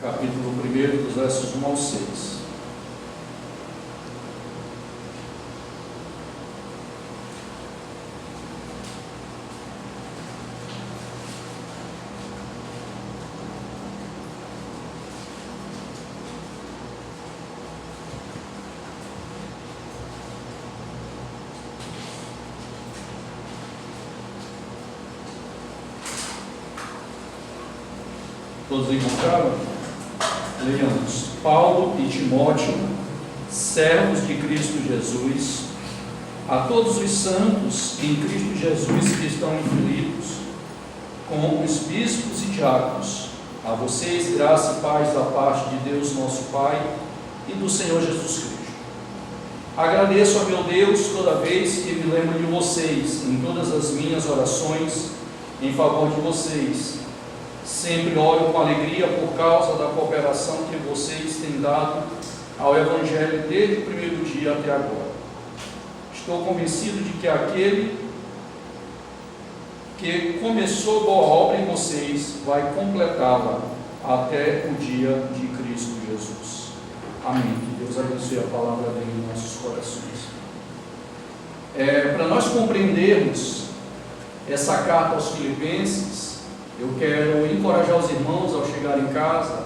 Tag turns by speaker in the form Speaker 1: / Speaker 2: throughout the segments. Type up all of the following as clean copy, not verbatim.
Speaker 1: capítulo 1, dos versos 1 ao 6. Todos encontraram? Leamos. Paulo e Timóteo, servos de Cristo Jesus, a todos os santos em Cristo Jesus que estão em Filipos, com os bispos e diáconos, a vocês graça e paz da parte de Deus nosso Pai e do Senhor Jesus Cristo. Agradeço a meu Deus toda vez que me lembro de vocês, em todas as minhas orações em favor de vocês. Sempre oro com alegria por causa da cooperação que vocês têm dado ao Evangelho desde o primeiro dia até agora. Estou convencido de que aquele que começou boa obra em vocês vai completá-la até o dia de Cristo Jesus. Amém. Que Deus abençoe a palavra dele em nossos corações. Para nós compreendermos essa carta aos Filipenses, eu quero encorajar os irmãos ao chegar em casa,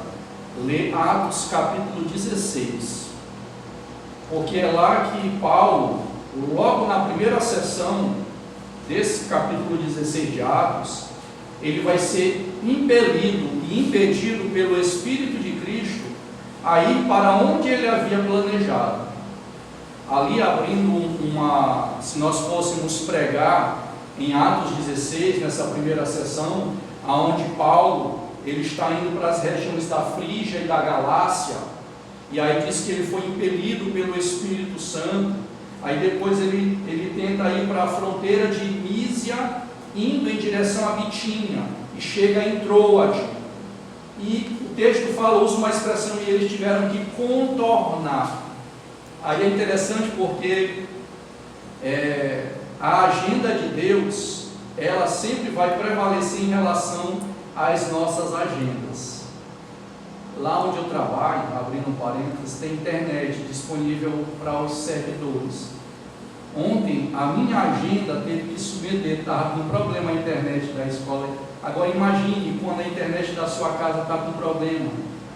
Speaker 1: ler Atos capítulo 16, porque é lá que Paulo, logo na primeira sessão desse capítulo 16 de Atos, ele vai ser impelido e impedido pelo Espírito de Cristo a ir para onde ele havia planejado. Ali abrindo se nós fôssemos pregar em Atos 16, nessa primeira sessão, aonde Paulo ele está indo para as regiões da Frígia e da Galácia, e aí diz que ele foi impelido pelo Espírito Santo. Aí depois ele tenta ir para a fronteira de Mísia, indo em direção a Bitínia, e chega em Troade, e o texto fala, usa uma expressão, e eles tiveram que contornar. Aí é interessante porque a agenda de Deus, ela sempre vai prevalecer em relação às nossas agendas. Lá onde eu trabalho, abrindo um parênteses, tem internet disponível para os servidores. Ontem a minha agenda teve que submeter, estava com problema a internet da escola. Agora imagine quando a internet da sua casa está com problema,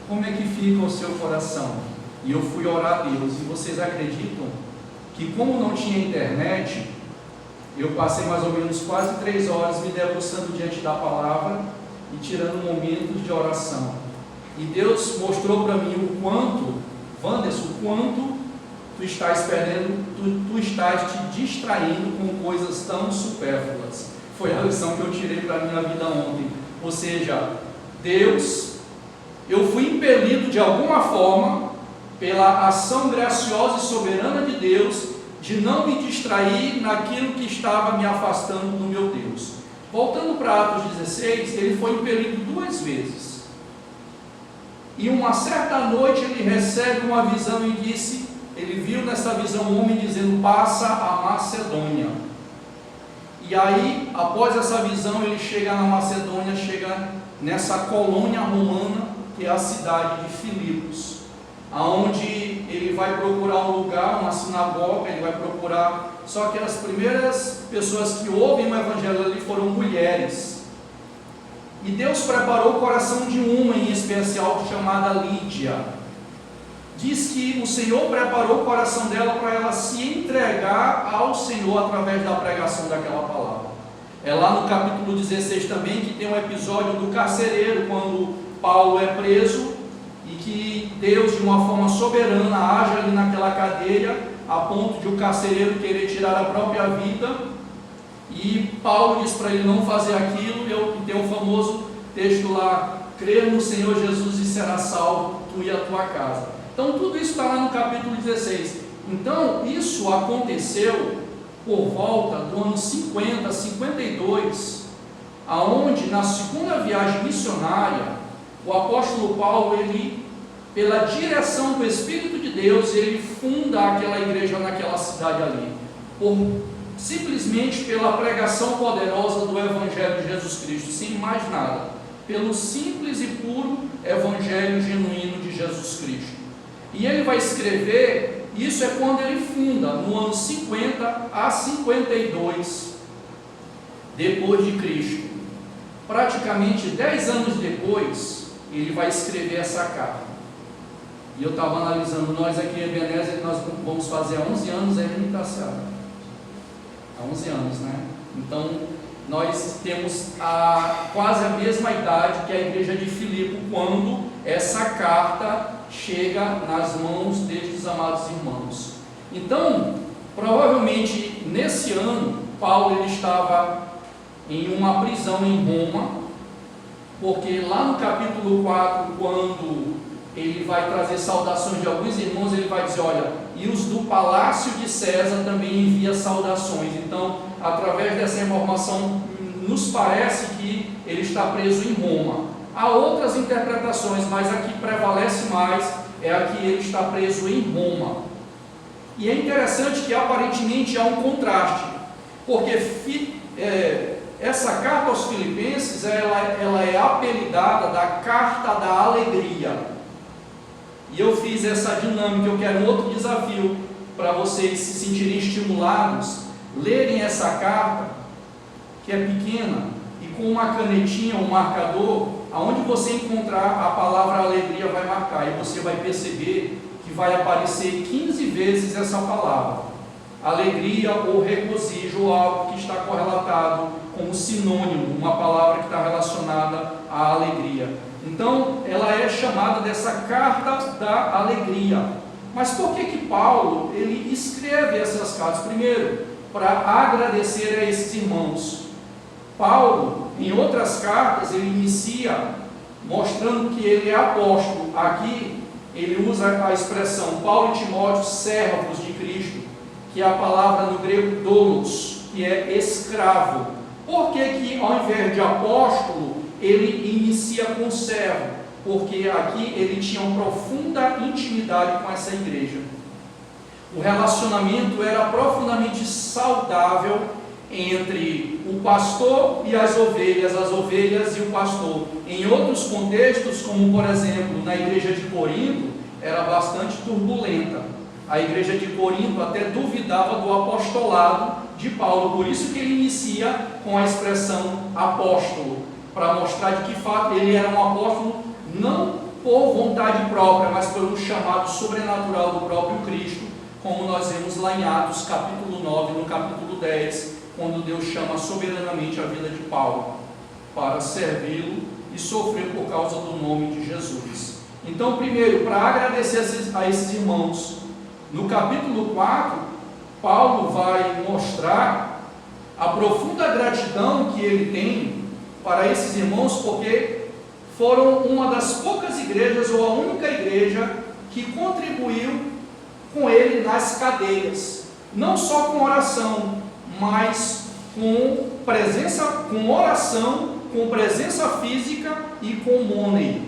Speaker 1: como é que fica o seu coração? E eu fui orar a Deus, e vocês acreditam que como não tinha internet, eu passei mais ou menos quase 3 horas me debruçando diante da palavra e tirando momentos de oração. E Deus mostrou para mim o quanto, Wanderson, o quanto tu estás perdendo, tu estás te distraindo com coisas tão supérfluas. Foi a lição que eu tirei para a minha vida ontem. Ou seja, Deus, eu fui impelido de alguma forma, pela ação graciosa e soberana de Deus, de não me distrair naquilo que estava me afastando do meu Deus. Voltando para Atos 16, ele foi impelido 2 vezes. E uma certa noite ele recebe uma visão e disse, ele viu nessa visão um homem dizendo, passa a Macedônia. E aí, após essa visão, ele chega na Macedônia, chega nessa colônia romana, que é a cidade de Filipos, aonde ele vai procurar um lugar, uma sinagoga, ele vai procurar, só que as primeiras pessoas que ouvem o evangelho ali foram mulheres, e Deus preparou o coração de uma em especial, chamada Lídia. Diz que o Senhor preparou o coração dela para ela se entregar ao Senhor através da pregação daquela palavra. É lá no capítulo 16 também que tem um episódio do carcereiro, quando Paulo é preso, e que Deus, de uma forma soberana, age ali naquela cadeia, a ponto de o carcereiro querer tirar a própria vida, e Paulo diz para ele não fazer aquilo, e tem um famoso texto lá, crer no Senhor Jesus e será salvo, tu e a tua casa. Então tudo isso está lá no capítulo 16. Então isso aconteceu por volta do ano 50, 52, aonde na segunda viagem missionária, o apóstolo Paulo, ele, pela direção do Espírito de Deus, ele funda aquela igreja naquela cidade ali, simplesmente pela pregação poderosa do Evangelho de Jesus Cristo, sem mais nada. pelo simples e puro Evangelho genuíno de Jesus Cristo. E ele vai escrever, isso é quando ele funda, no ano 50 a 52 depois de Cristo. Praticamente 10 anos depois, ele vai escrever essa carta. E eu estava analisando, nós aqui em Ebenezer, nós vamos fazer há 11 anos a Eremitaciada. Há 11 anos, né? Então, nós temos quase a mesma idade que a igreja de Filipe, quando essa carta chega nas mãos destes amados irmãos. Então, provavelmente, nesse ano, Paulo ele estava em uma prisão em Roma, porque lá no capítulo 4, quando ele vai trazer saudações de alguns irmãos, ele vai dizer, olha, e os do palácio de César também envia saudações. Então, através dessa informação, nos parece que ele está preso em Roma. Há outras interpretações, mas a que prevalece mais é a que ele está preso em Roma. E é interessante que aparentemente há um contraste, porque essa carta aos Filipenses, ela é apelidada da carta da alegria. E eu fiz essa dinâmica, eu quero um outro desafio para vocês se sentirem estimulados, lerem essa carta, que é pequena, e com uma canetinha, um marcador, aonde você encontrar a palavra alegria vai marcar, e você vai perceber que vai aparecer 15 vezes essa palavra. Alegria ou regozijo, ou algo que está correlatado como sinônimo, uma palavra que está relacionada à alegria. Então, ela é chamada dessa carta da alegria. Mas por que Paulo ele escreve essas cartas? Primeiro, para agradecer a esses irmãos. Paulo, em outras cartas, ele inicia mostrando que ele é apóstolo. Aqui, ele usa a expressão Paulo e Timóteo, servos de Cristo, que é a palavra no grego doulos, que é escravo. Por que ao invés de apóstolo, ele inicia com servo? Porque aqui ele tinha uma profunda intimidade com essa igreja. O relacionamento era profundamente saudável entre o pastor e as ovelhas e o pastor. Em outros contextos, como por exemplo na igreja de Corinto, era bastante turbulenta. A igreja de Corinto até duvidava do apostolado de Paulo, por isso que ele inicia com a expressão apóstolo, para mostrar de que fato ele era um apóstolo não por vontade própria, mas por um chamado sobrenatural do próprio Cristo, como nós vemos lá em Atos capítulo 9, no capítulo 10, quando Deus chama soberanamente a vida de Paulo para servi-lo e sofrer por causa do nome de Jesus. Então, primeiro, para agradecer a esses irmãos, no capítulo 4, Paulo vai mostrar a profunda gratidão que ele tem para esses irmãos, porque foram uma das poucas igrejas, ou a única igreja, que contribuiu com ele nas cadeias, não só com oração, mas com presença, com oração, com presença física e com money,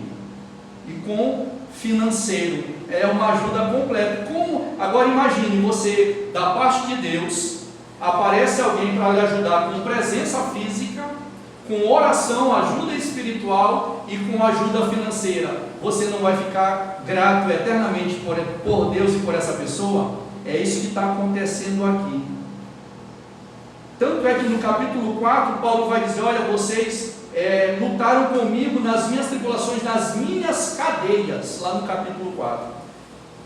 Speaker 1: e com financeiro. É uma ajuda completa. Agora imagine você, da parte de Deus, aparece alguém para lhe ajudar com presença física, com oração, ajuda espiritual e com ajuda financeira. Você não vai ficar grato eternamente por Deus e por essa pessoa? É isso que está acontecendo aqui. Tanto é que no capítulo 4, Paulo vai dizer, olha, vocês lutaram comigo nas minhas tribulações, nas minhas cadeias, lá no capítulo 4.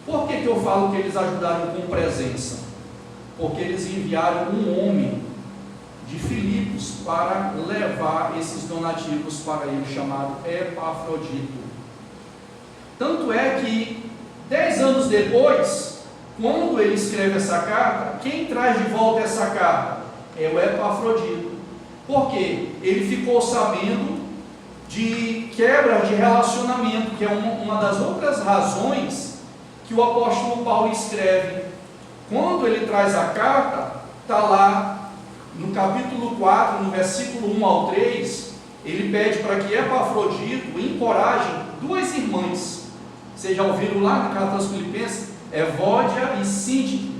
Speaker 1: Por que eu falo que eles ajudaram com presença? Porque eles enviaram um homem de Filipos para levar esses donativos para ele, chamado Epafrodito. Tanto é que 10 anos depois, quando ele escreve essa carta, quem traz de volta essa carta? É o Epafrodito. Por quê? Ele ficou sabendo de quebra de relacionamento, que é uma das outras razões que o apóstolo Paulo escreve. Quando ele traz a carta, está lá no capítulo 4, no versículo 1 ao 3, ele pede para que Epafrodito encoraje duas irmãs. Vocês já ouviram lá na carta aos Filipenses? Evódia e Síntique,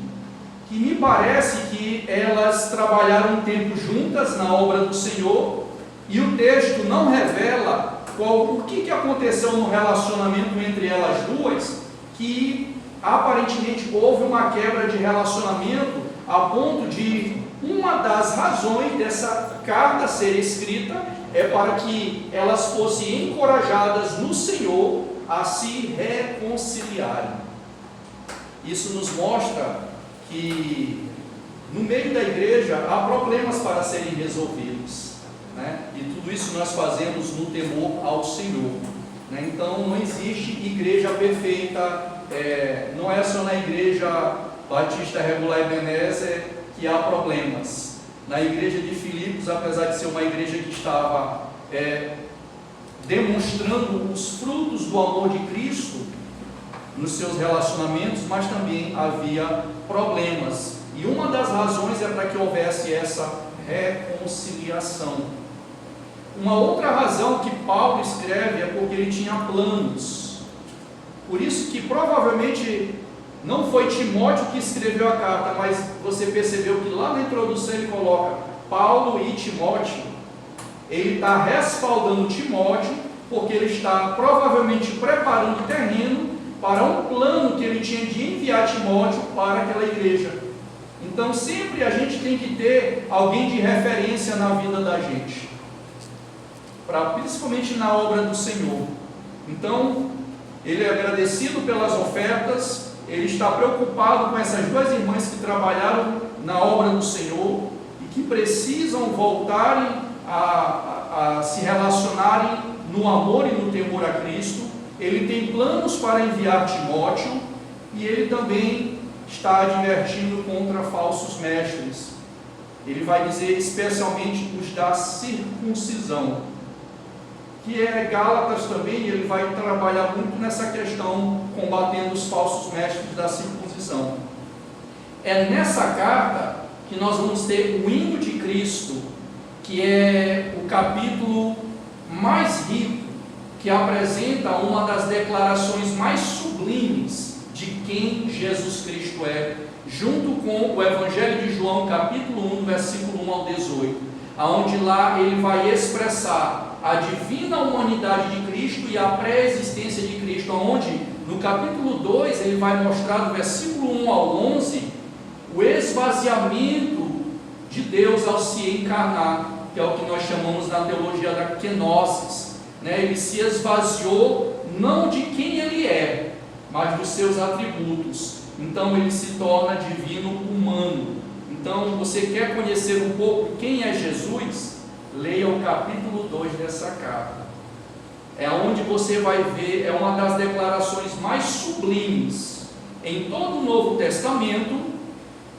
Speaker 1: que me parece que elas trabalharam um tempo juntas na obra do Senhor, e o texto não revela o que aconteceu no relacionamento entre elas duas, que aparentemente houve uma quebra de relacionamento a ponto de uma das razões dessa carta ser escrita é para que elas fossem encorajadas no Senhor a se reconciliarem. Isso nos mostra que no meio da igreja há problemas para serem resolvidos, né? E tudo isso nós fazemos no temor ao Senhor, né? Então não existe igreja perfeita, não é só na igreja Batista Regular Ebenezer que há problemas. Na igreja de Filipos, apesar de ser uma igreja que estava demonstrando os frutos do amor de Cristo nos seus relacionamentos, mas também havia problemas. E uma das razões é para que houvesse essa reconciliação. Uma outra razão que Paulo escreve é porque ele tinha planos. Por isso que provavelmente não foi Timóteo que escreveu a carta, mas você percebeu que lá na introdução ele coloca Paulo e Timóteo. Ele está respaldando Timóteo, porque ele está provavelmente preparando o terreno para um plano que ele tinha de enviar Timóteo para aquela igreja. Então sempre a gente tem que ter alguém de referência na vida da gente, principalmente na obra do Senhor. Então ele é agradecido pelas ofertas, ele está preocupado com essas duas irmãs que trabalharam na obra do Senhor e que precisam voltarem a se relacionarem no amor e no temor a Cristo. Ele tem planos para enviar Timóteo e ele também está advertindo contra falsos mestres. Ele vai dizer especialmente os da circuncisão, que é Gálatas também. Ele vai trabalhar muito nessa questão, combatendo os falsos mestres da circuncisão. É nessa carta que nós vamos ter o hino de Cristo, que é o capítulo mais rico, que apresenta uma das declarações mais sublimes de quem Jesus Cristo é, junto com o Evangelho de João, capítulo 1, versículo 1 ao 18, aonde lá ele vai expressar a divina humanidade de Cristo e a pré-existência de Cristo, onde no capítulo 2 ele vai mostrar do versículo 1 ao 11 o esvaziamento de Deus ao se encarnar, que é o que nós chamamos na teologia da kenosis, né? Ele se esvaziou não de quem ele é, mas dos seus atributos. Então ele se torna divino humano. Então você quer conhecer um pouco quem é Jesus? Leia o capítulo 2 dessa carta. É onde você vai ver, é uma das declarações mais sublimes em todo o Novo Testamento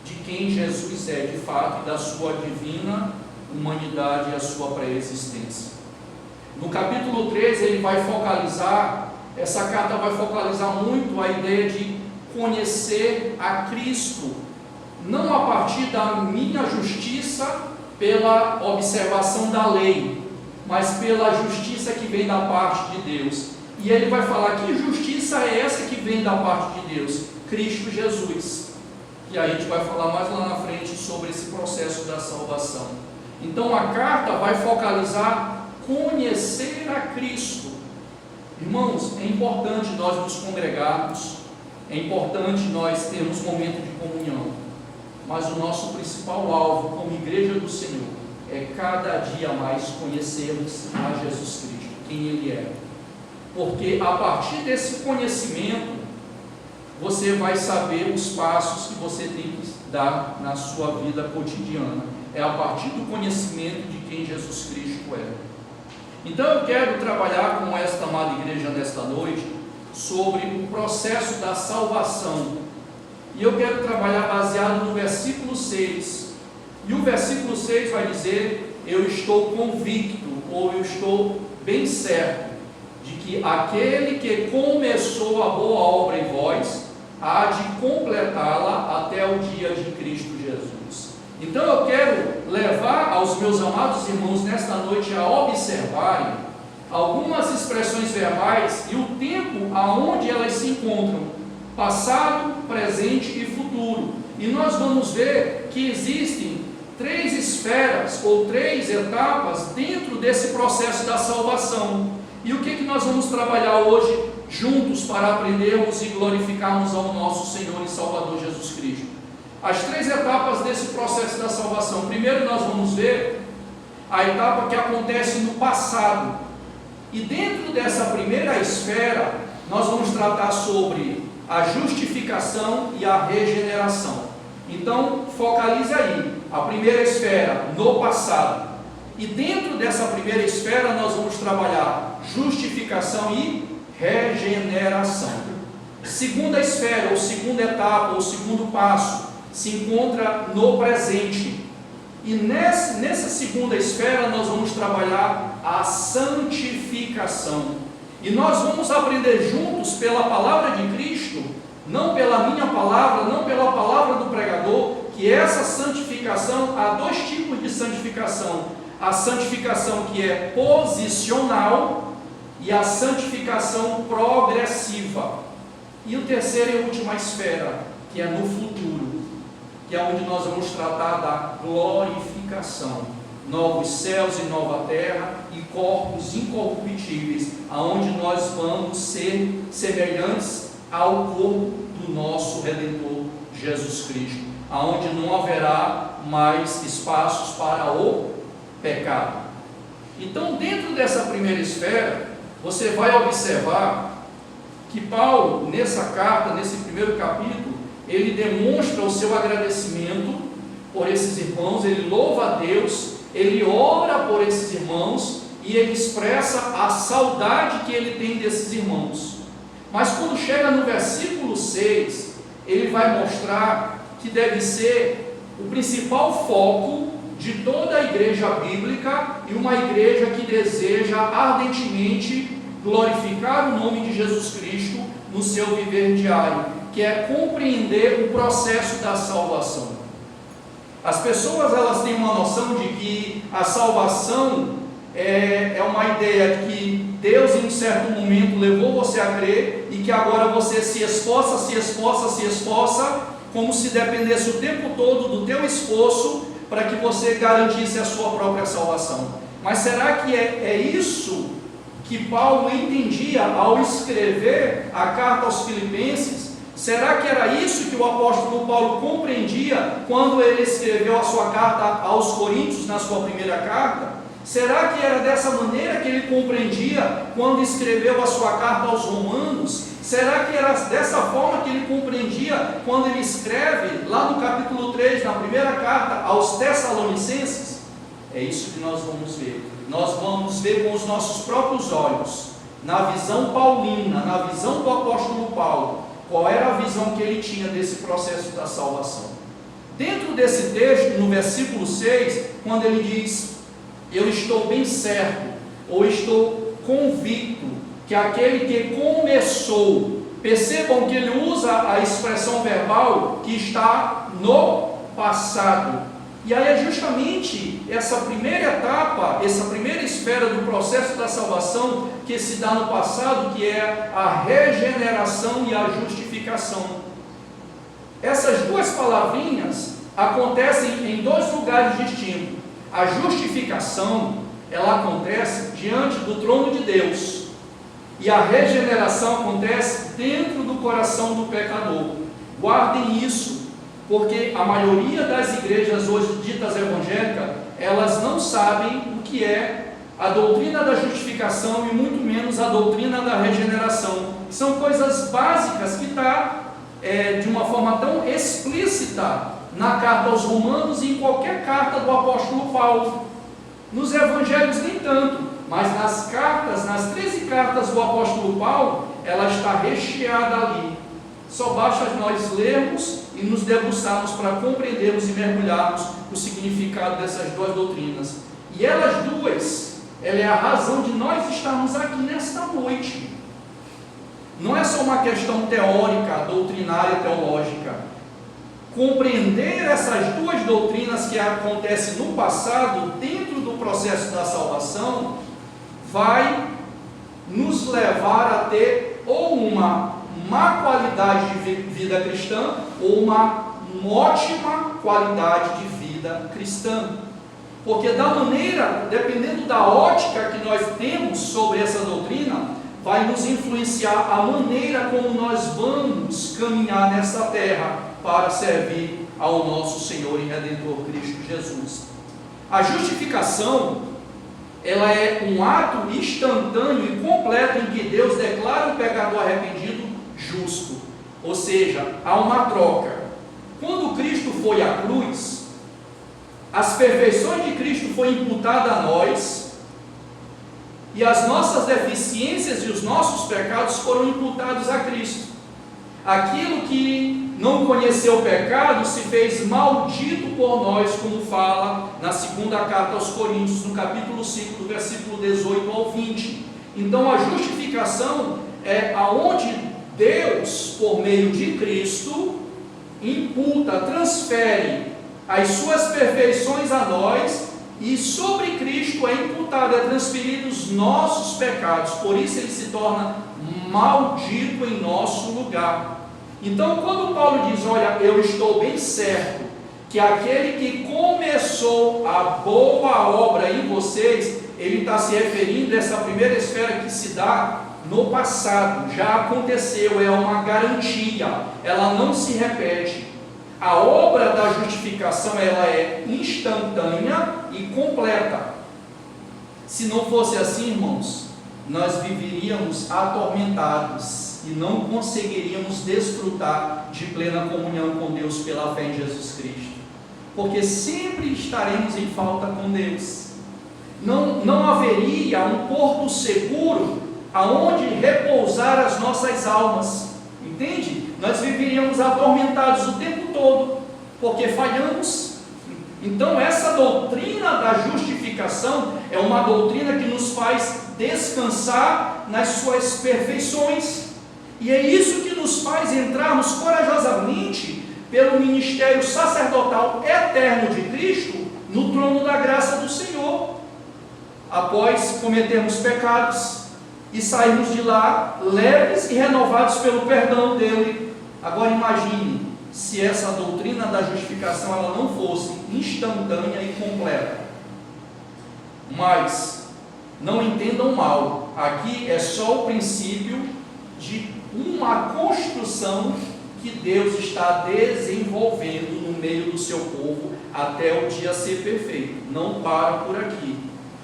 Speaker 1: de quem Jesus é de fato e da sua divina humanidade e a sua pré-existência. No capítulo 3 ele vai focalizar, essa carta vai focalizar muito a ideia de conhecer a Cristo, não a partir da minha justiça pela observação da lei, mas pela justiça que vem da parte de Deus. E ele vai falar que justiça é essa que vem da parte de Deus? Cristo Jesus. E aí a gente vai falar mais lá na frente sobre esse processo da salvação. Então a carta vai focalizar conhecer a Cristo. Irmãos, é importante nós nos congregarmos, é importante nós termos momento de comunhão, mas o nosso principal alvo como igreja do Senhor é cada dia mais conhecermos a Jesus Cristo, quem Ele é, porque a partir desse conhecimento você vai saber os passos que você tem que dar na sua vida cotidiana. É a partir do conhecimento de quem Jesus Cristo é. Então eu quero trabalhar com esta amada igreja nesta noite sobre o processo da salvação. E eu quero trabalhar baseado no versículo 6. E o versículo 6 vai dizer: eu estou convicto, ou eu estou bem certo, de que aquele que começou a boa obra em vós, há de completá-la até o dia de Cristo Jesus. Então eu quero levar aos meus amados irmãos nesta noite a observarem algumas expressões verbais e o tempo aonde elas se encontram, passado, presente e futuro. E nós vamos ver que existem 3 esferas ou 3 etapas dentro desse processo da salvação. E o que nós vamos trabalhar hoje juntos para aprendermos e glorificarmos ao nosso Senhor e Salvador Jesus Cristo? As 3 etapas desse processo da salvação. Primeiro nós vamos ver a etapa que acontece no passado. E dentro dessa primeira esfera, nós vamos tratar sobre a justificação e a regeneração. Então, focalize aí, a primeira esfera, no passado. E dentro dessa primeira esfera, nós vamos trabalhar justificação e regeneração. Segunda esfera, ou segunda etapa, ou segundo passo, se encontra no presente. E nessa segunda esfera, nós vamos trabalhar a santificação. E nós vamos aprender juntos pela palavra de Cristo, não pela minha palavra, não pela palavra do pregador, que essa santificação, há 2 tipos de santificação: a santificação que é posicional e a santificação progressiva. E a terceira e última esfera, que é no futuro, que é onde nós vamos tratar da glorificação. Novos céus e nova terra e corpos incorruptíveis, aonde nós vamos ser semelhantes ao corpo do nosso Redentor Jesus Cristo, aonde não haverá mais espaços para o pecado. Então, dentro dessa primeira esfera, você vai observar que Paulo, nessa carta, nesse primeiro capítulo, ele demonstra o seu agradecimento por esses irmãos, ele louva a Deus, ele ora por esses irmãos e ele expressa a saudade que ele tem desses irmãos. Mas quando chega no versículo 6, ele vai mostrar que deve ser o principal foco de toda a igreja bíblica e uma igreja que deseja ardentemente glorificar o nome de Jesus Cristo no seu viver diário, que é compreender o processo da salvação. As pessoas, elas têm uma noção de que a salvação é uma ideia de que Deus em um certo momento levou você a crer e que agora você se esforça, como se dependesse o tempo todo do teu esforço para que você garantisse a sua própria salvação. Mas será que é isso que Paulo entendia ao escrever a carta aos Filipenses? Será que era isso que o apóstolo Paulo compreendia quando ele escreveu a sua carta aos Coríntios, na sua primeira carta? Será que era dessa maneira que ele compreendia quando escreveu a sua carta aos Romanos? Será que era dessa forma que ele compreendia quando ele escreve lá no capítulo 3, na primeira carta aos Tessalonicenses? É isso que nós vamos ver. Nós vamos ver com os nossos próprios olhos, na visão paulina, na visão do apóstolo Paulo, qual era a visão que ele tinha desse processo da salvação. Dentro desse texto, no versículo 6, quando ele diz: eu estou bem certo, ou estou convicto, que aquele que começou, percebam que ele usa a expressão verbal que está no passado. E aí é justamente essa primeira etapa, essa primeira esfera do processo da salvação que se dá no passado, que é a regeneração e a justificação. Essas duas palavrinhas acontecem em 2 lugares distintos. A justificação, ela acontece diante do trono de Deus, e a regeneração acontece dentro do coração do pecador. Guardem isso, porque a maioria das igrejas hoje ditas evangélicas, elas não sabem o que é a doutrina da justificação e muito menos a doutrina da regeneração. São coisas básicas que está de uma forma tão explícita na carta aos Romanos e em qualquer carta do apóstolo Paulo. Nos evangelhos nem tanto, mas nas cartas, nas 13 cartas do apóstolo Paulo, ela está recheada ali. Só basta nós lermos e nos debruçarmos para compreendermos e mergulharmos o significado dessas duas doutrinas. E elas duas, ela é a razão de nós estarmos aqui nesta noite. Não é só uma questão teórica, doutrinária, teológica. Compreender essas duas doutrinas que acontecem no passado, dentro do processo da salvação, vai nos levar a ter ou uma má qualidade de vida cristã ou uma ótima qualidade de vida cristã. Porque da maneira, dependendo da ótica que nós temos sobre essa doutrina, vai nos influenciar a maneira como nós vamos caminhar nessa terra para servir ao nosso Senhor e Redentor Cristo Jesus. A justificação, ela é um ato instantâneo e completo em que Deus declara o pecador arrependido justo. Ou seja, há uma troca. Quando Cristo foi à cruz, as perfeições de Cristo foram imputadas a nós, e as nossas deficiências e os nossos pecados foram imputados a Cristo. Aquilo que não conheceu o pecado se fez maldito por nós, como fala na segunda carta aos Coríntios, no capítulo 5, do versículo 18 ao 20. Então a justificação é aonde Deus, por meio de Cristo, imputa, transfere as suas perfeições a nós, e sobre Cristo é imputado, é transferido os nossos pecados. Por isso ele se torna maldito em nosso lugar. Então, quando Paulo diz: olha, eu estou bem certo que aquele que começou a boa obra em vocês, ele está se referindo a essa primeira esfera que se dá no passado, já aconteceu, é uma garantia, ela não se repete. A obra da justificação, ela é instantânea e completa. Se não fosse assim, irmãos, nós viveríamos atormentados e não conseguiríamos desfrutar de plena comunhão com Deus pela fé em Jesus Cristo, porque sempre estaremos em falta com Deus. Não haveria um porto seguro aonde repousar as nossas almas, entende? Nós viveríamos atormentados o tempo todo, porque falhamos. Então essa doutrina da justificação é uma doutrina que nos faz descansar nas suas perfeições, e é isso que nos faz entrarmos corajosamente pelo ministério sacerdotal eterno de Cristo no trono da graça do Senhor, após cometermos pecados e sairmos de lá leves e renovados pelo perdão dele. Agora imagine se essa doutrina da justificação ela não fosse instantânea e completa. Mas não entendam mal, aqui é só o princípio de uma construção que Deus está desenvolvendo no meio do seu povo até o dia ser perfeito. Não para por aqui.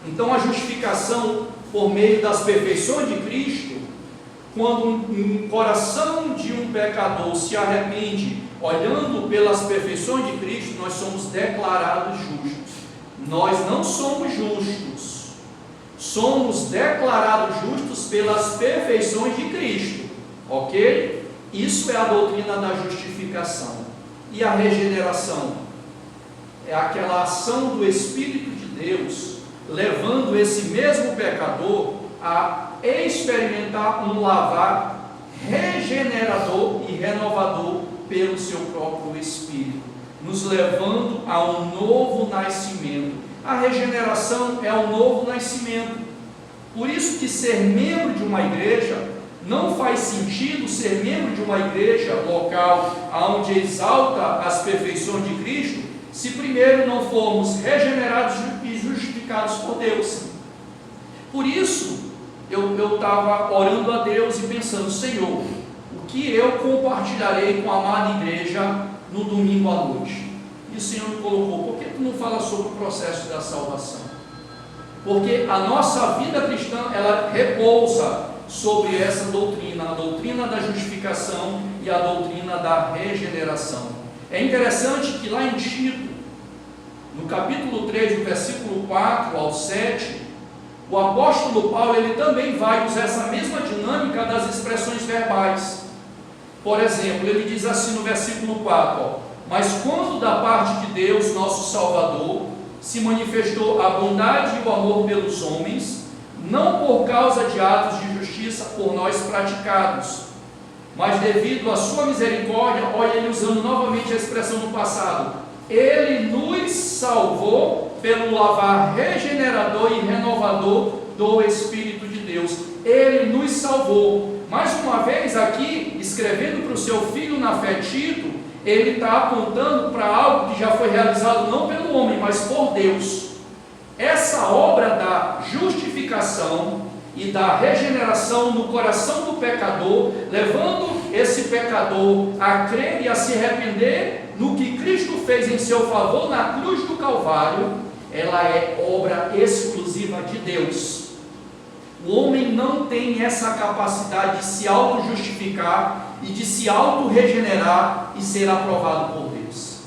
Speaker 1: Então a justificação por meio das perfeições de Cristo, quando um coração de um pecador se arrepende, olhando pelas perfeições de Cristo, nós somos declarados justos. Nós não somos justos, somos declarados justos pelas perfeições de Cristo, ok? Isso é a doutrina da justificação. E a regeneração é aquela ação do Espírito de Deus, levando esse mesmo pecador a experimentar um lavar regenerador e renovador pelo seu próprio Espírito, nos levando a um novo nascimento. A regeneração é um novo nascimento. Por isso que ser membro de uma igreja não faz sentido ser membro de uma igreja local onde exalta as perfeições de Cristo, se primeiro não formos regenerados e justificados por Deus. Por isso eu estava orando a Deus e pensando: Senhor, o que eu compartilharei com a amada igreja no domingo à noite? E o Senhor me colocou: por que tu não fala sobre o processo da salvação? Porque a nossa vida cristã, ela repousa sobre essa doutrina, a doutrina da justificação e a doutrina da regeneração. É interessante que lá em Tito, no capítulo 3, do versículo 4 ao 7, o apóstolo Paulo, ele também vai usar essa mesma dinâmica das expressões verbais. Por exemplo, ele diz assim no versículo 4, mas quando da parte de Deus, nosso Salvador, se manifestou a bondade e o amor pelos homens, não por causa de atos de justiça por nós praticados, mas devido à sua misericórdia, olha ele usando novamente a expressão do passado, ele nos salvou pelo lavar regenerador e renovador do Espírito de Deus. Ele nos salvou. Mais uma vez aqui, escrevendo para o seu filho na fé Tito, ele está apontando para algo que já foi realizado não pelo homem, mas por Deus. essa obra da justificação e da regeneração no coração do pecador, levando esse pecador a crer e a se arrepender no que Cristo fez em seu favor na cruz do Calvário, ela é obra exclusiva de Deus. O homem não tem essa capacidade de se auto-justificar e de se auto-regenerar e ser aprovado por Deus.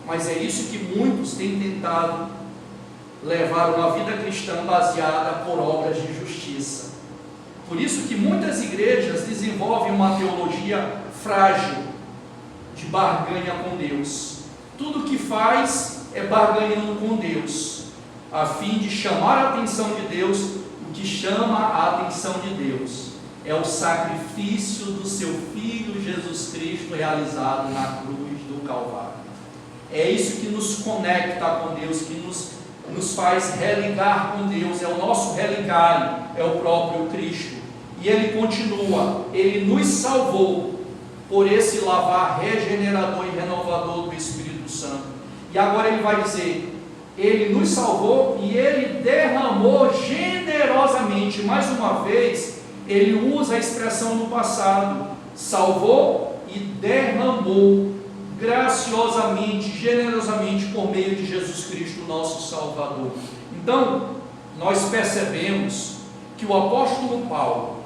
Speaker 1: Mas é isso que muitos têm tentado levar uma vida cristã baseada por obras de justiça. Por isso que muitas igrejas desenvolvem uma teologia frágil, de barganha com Deus. Tudo que faz é barganhando com Deus, a fim de chamar a atenção de Deus. O que chama a atenção de Deus é o sacrifício do seu Filho Jesus Cristo realizado na cruz do Calvário. É isso que nos conecta com Deus, que nos faz religar com Deus, é o nosso religário, é o próprio Cristo. E Ele continua, Ele nos salvou por esse lavar regenerador e renovador do Espírito Santo. E agora Ele vai dizer, Ele nos salvou e Ele derramou generosamente. Mais uma vez, Ele usa a expressão no passado, salvou e derramou graciosamente, generosamente, por meio de Jesus Cristo, nosso Salvador. Então, nós percebemos que o apóstolo Paulo,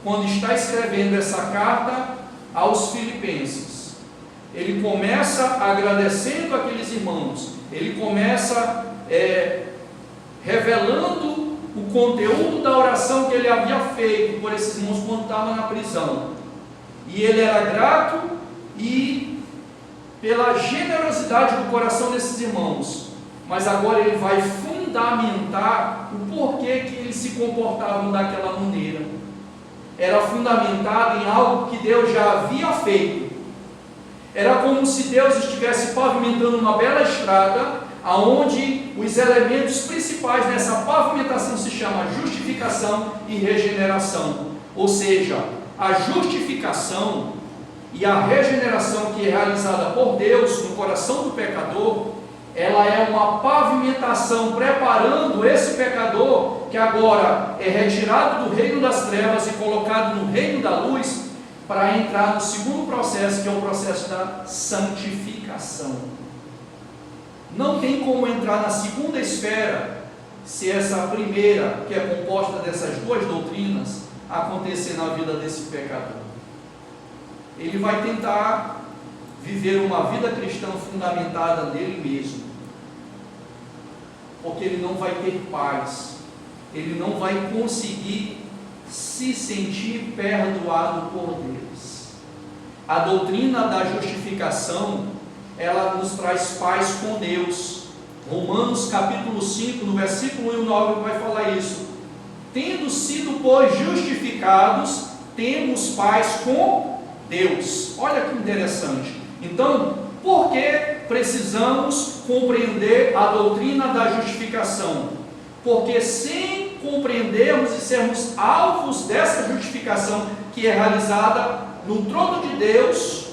Speaker 1: quando está escrevendo essa carta aos Filipenses, ele começa agradecendo aqueles irmãos, ele começa revelando o conteúdo da oração que ele havia feito por esses irmãos quando estava na prisão, e ele era grato e pela generosidade do coração desses irmãos, mas agora ele vai fundamentar o porquê que eles se comportavam daquela maneira. Era fundamentado em algo que Deus já havia feito. Era como se Deus estivesse pavimentando uma bela estrada, aonde os elementos principais dessa pavimentação se chama justificação e regeneração. Ou seja, a justificação e a regeneração que é realizada por Deus no coração do pecador, ela é uma pavimentação preparando esse pecador que agora é retirado do reino das trevas e colocado no reino da luz, para entrar no segundo processo, que é o processo da santificação. Não tem como entrar na segunda esfera se essa primeira, que é composta dessas duas doutrinas, acontecer na vida desse pecador. Ele vai tentar viver uma vida cristã fundamentada nele mesmo, porque ele não vai ter paz, ele não vai conseguir se sentir perdoado por Deus. A doutrina da justificação, ela nos traz paz com Deus. Romanos capítulo 5, no versículo 1 e 9 vai falar isso. Tendo sido, pois, justificados, temos paz com Deus. Olha que interessante. Então, por que precisamos compreender a doutrina da justificação? Porque sem compreendermos e sermos alvos dessa justificação que é realizada no trono de Deus,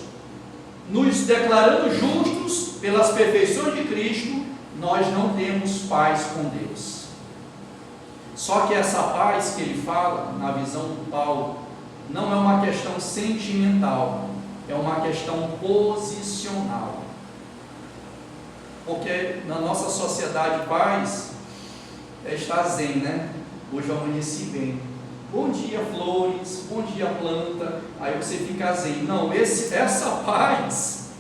Speaker 1: nos declarando justos pelas perfeições de Cristo, nós não temos paz com Deus. Só que essa paz que ele fala, na visão do Paulo, não é uma questão sentimental, é uma questão posicional. Porque na nossa sociedade, paz é estar zen, né? Hoje eu amanheci bem. Bom dia, flores, bom dia, planta. Aí você fica zen. Não, essa paz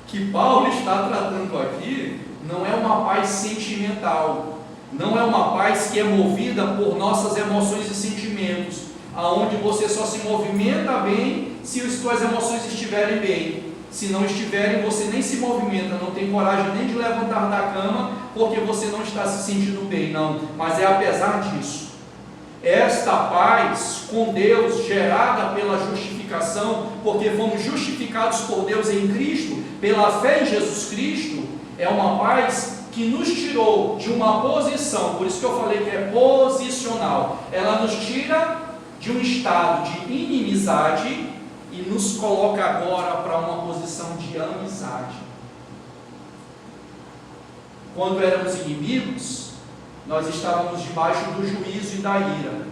Speaker 1: que Paulo está tratando aqui não é uma paz sentimental, não é uma paz que é movida por nossas emoções e sentimentos, aonde você só se movimenta bem se as suas emoções estiverem bem. Se não estiverem, você nem se movimenta, não tem coragem nem de levantar da cama, porque você não está se sentindo bem, não. Mas é apesar disso. Esta paz com Deus, gerada pela justificação, porque fomos justificados por Deus em Cristo, pela fé em Jesus Cristo, é uma paz que nos tirou de uma posição, por isso que eu falei que é posicional. Ela nos tira de um estado de inimizade e nos coloca agora para uma posição de amizade. Quando éramos inimigos, nós estávamos debaixo do juízo e da ira.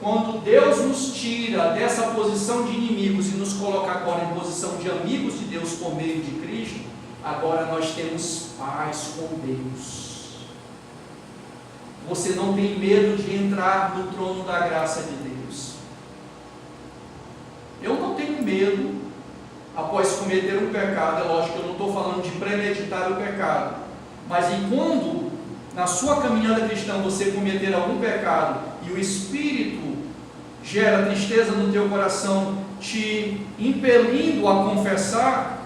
Speaker 1: Quando Deus nos tira dessa posição de inimigos e nos coloca agora em posição de amigos de Deus por meio de Cristo, agora nós temos paz com Deus. Você não tem medo de entrar no trono da graça de Deus. Eu não tenho medo, após cometer um pecado, é lógico que eu não estou falando de premeditar o pecado, mas enquanto na sua caminhada cristã você cometer algum pecado e o Espírito gera tristeza no teu coração, te impelindo a confessar,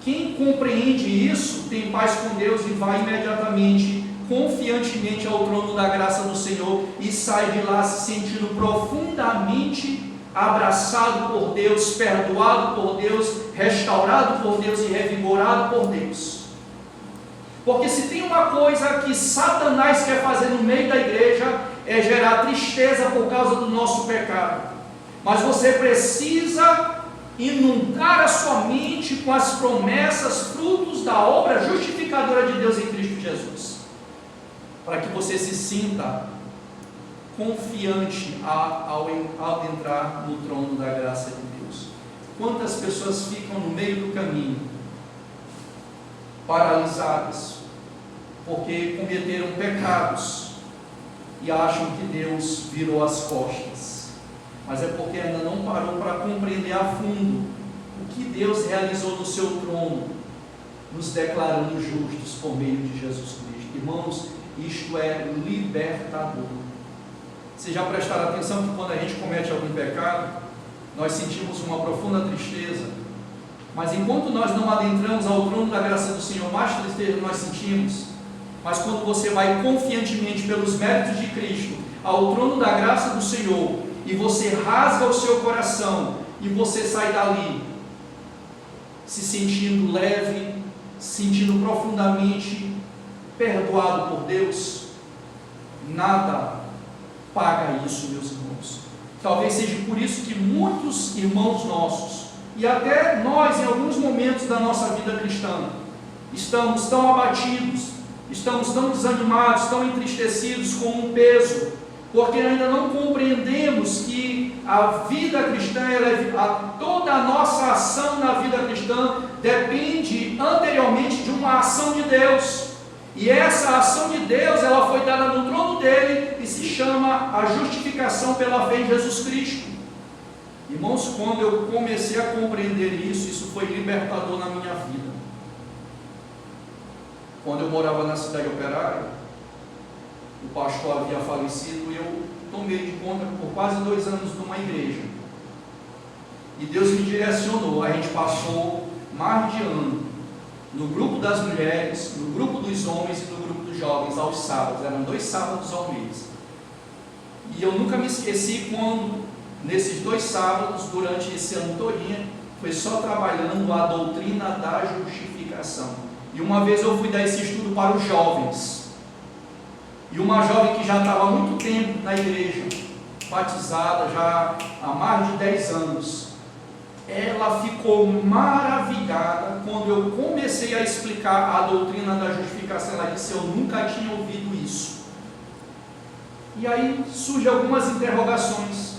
Speaker 1: quem compreende isso tem paz com Deus e vai imediatamente, confiantemente ao trono da graça do Senhor e sai de lá se sentindo profundamente abraçado por Deus, perdoado por Deus, restaurado por Deus e revigorado por Deus. Porque se tem uma coisa que Satanás quer fazer no meio da igreja, é gerar tristeza por causa do nosso pecado. Mas você precisa inundar a sua mente com as promessas, frutos da obra justificadora de Deus em Cristo Jesus, para que você se sinta confiante ao entrar no trono da graça de Deus. Quantas pessoas ficam no meio do caminho, paralisadas, porque cometeram pecados e acham que Deus virou as costas, mas é porque ainda não parou para compreender a fundo o que Deus realizou no seu trono, nos declarando justos por meio de Jesus Cristo. Irmãos, isto é libertador. Vocês já prestaram atenção que quando a gente comete algum pecado, nós sentimos uma profunda tristeza, mas enquanto nós não adentramos ao trono da graça do Senhor, mais tristeza nós sentimos. Mas quando você vai confiantemente pelos méritos de Cristo ao trono da graça do Senhor, e você rasga o seu coração, e você sai dali se sentindo leve, sentindo profundamente perdoado por Deus, nada paga isso, meus irmãos. Talvez seja por isso que muitos irmãos nossos, e até nós em alguns momentos da nossa vida cristã, estamos tão abatidos, estamos tão desanimados, tão entristecidos com um peso, porque ainda não compreendemos que a vida cristã, toda a nossa ação na vida cristã depende anteriormente de uma ação de Deus. E essa ação de Deus, ela foi dada no trono dele e se chama a justificação pela fé em Jesus Cristo. Irmãos, quando eu comecei a compreender isso foi libertador na minha vida. Quando eu morava na cidade operária, o pastor havia falecido e eu tomei de conta por quase 2 anos numa igreja. E Deus me direcionou, a gente passou mais de ano no grupo das mulheres, no grupo dos homens e no grupo dos jovens, aos sábados. Eram 2 sábados ao mês. E eu nunca me esqueci quando, nesses 2 sábados, durante esse ano todinho, foi só trabalhando a doutrina da justificação. E uma vez eu fui dar esse estudo para os jovens. E uma jovem que já estava há muito tempo na igreja, batizada já há mais de 10 anos, ela ficou maravilhada quando eu comecei a explicar a doutrina da justificação. Ela disse: eu nunca tinha ouvido isso. E aí surgem algumas interrogações.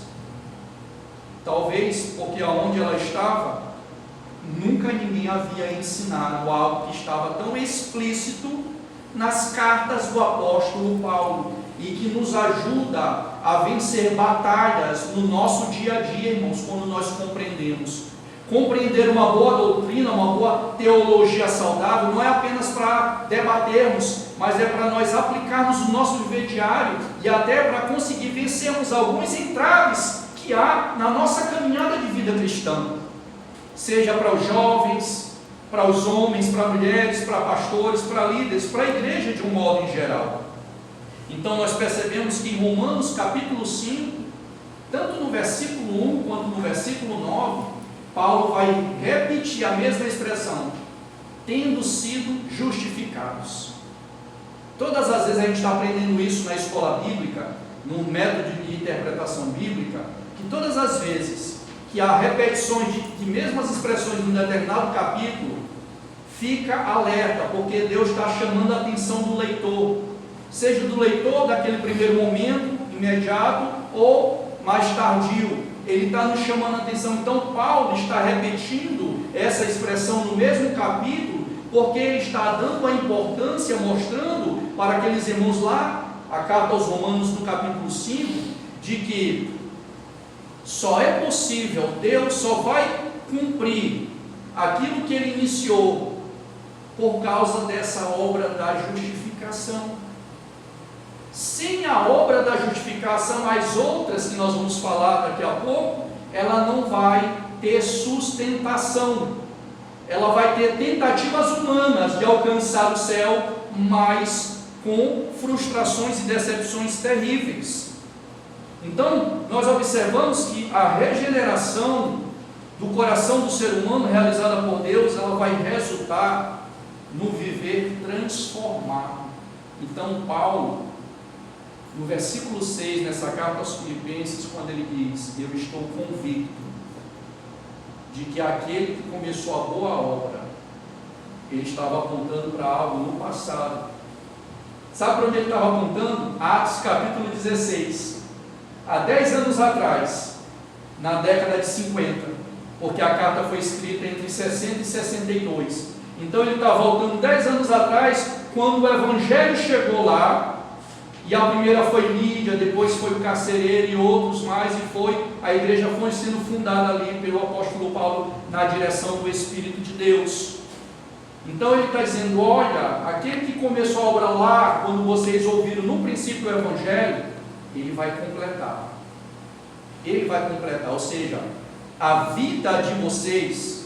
Speaker 1: Talvez porque aonde ela estava, nunca ninguém havia ensinado algo que estava tão explícito nas cartas do apóstolo Paulo, e que nos ajuda a vencer batalhas no nosso dia a dia, irmãos, quando nós compreendemos. Compreender uma boa doutrina, uma boa teologia saudável, não é apenas para debatermos, mas é para nós aplicarmos no nosso viver diário, e até para conseguir vencermos alguns entraves que há na nossa caminhada de vida cristã, seja para os jovens, para os homens, para mulheres, para pastores, para líderes, para a igreja de um modo em geral. Então nós percebemos que em Romanos capítulo 5, tanto no versículo 1 quanto no versículo 9, Paulo vai repetir a mesma expressão: tendo sido justificados. Todas as vezes a gente está aprendendo isso na escola bíblica, num método de interpretação bíblica, que todas as vezes que há repetições de mesmas expressões em um determinado capítulo, fica alerta, porque Deus está chamando a atenção do leitor seja do leitor daquele primeiro momento, imediato, ou mais tardio. Ele está nos chamando a atenção. Então Paulo está repetindo essa expressão no mesmo capítulo, porque ele está dando a importância, mostrando para aqueles irmãos lá, a carta aos Romanos no capítulo 5, de que só é possível, Deus só vai cumprir aquilo que ele iniciou por causa dessa obra da justificação. Sem a obra da justificação, as outras que nós vamos falar daqui a pouco, ela não vai ter sustentação. Ela vai ter tentativas humanas de alcançar o céu, mas com frustrações e decepções terríveis. Então, nós observamos que a regeneração do coração do ser humano realizada por Deus, ela vai resultar no viver transformado. Então, Paulo, no versículo 6, nessa carta aos Filipenses, quando ele diz: eu estou convicto de que aquele que começou a boa obra, ele estava apontando para algo no passado. Sabe para onde ele estava apontando? Atos capítulo 16. Há 10 anos atrás, na década de 50, porque a carta foi escrita entre 60 e 62. Então ele está voltando 10 anos atrás, quando o Evangelho chegou lá, e a primeira foi Lídia, depois foi o carcereiro e outros mais, e a igreja foi sendo fundada ali pelo apóstolo Paulo, na direção do Espírito de Deus. Então ele está dizendo: olha, aquele que começou a obra lá, quando vocês ouviram no princípio o Evangelho, ele vai completar. Ele vai completar, ou seja, a vida de vocês,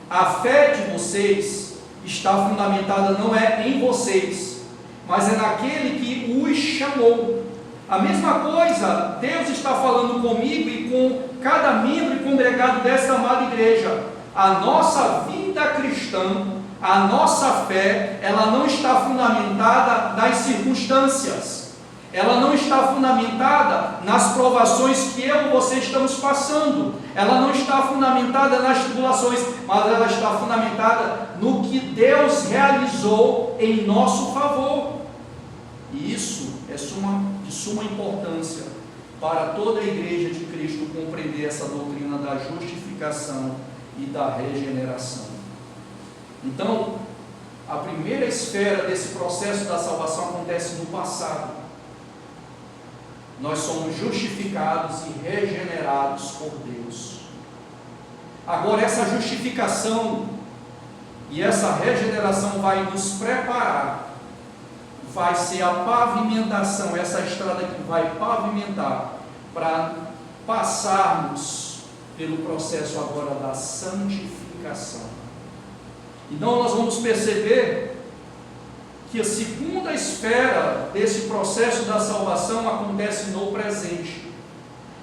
Speaker 1: a fé de vocês, está fundamentada não é em vocês, mas é naquele que os chamou. A mesma coisa, Deus está falando comigo e com cada membro e congregado desta amada igreja. A nossa vida cristã, a nossa fé, ela não está fundamentada nas circunstâncias. Ela não está fundamentada nas provações que eu e você estamos passando. Ela não está fundamentada nas tribulações, mas ela está fundamentada no que Deus realizou em nosso favor. E isso é de suma importância para toda a igreja de Cristo compreender essa doutrina da justificação e da regeneração. Então, a primeira esfera desse processo da salvação acontece no passado. Nós somos justificados e regenerados por Deus. Agora, essa justificação e essa regeneração vai nos preparar, vai ser a pavimentação, essa estrada que vai pavimentar para passarmos pelo processo agora da santificação. Então nós vamos perceber que a segunda esfera desse processo da salvação acontece no presente.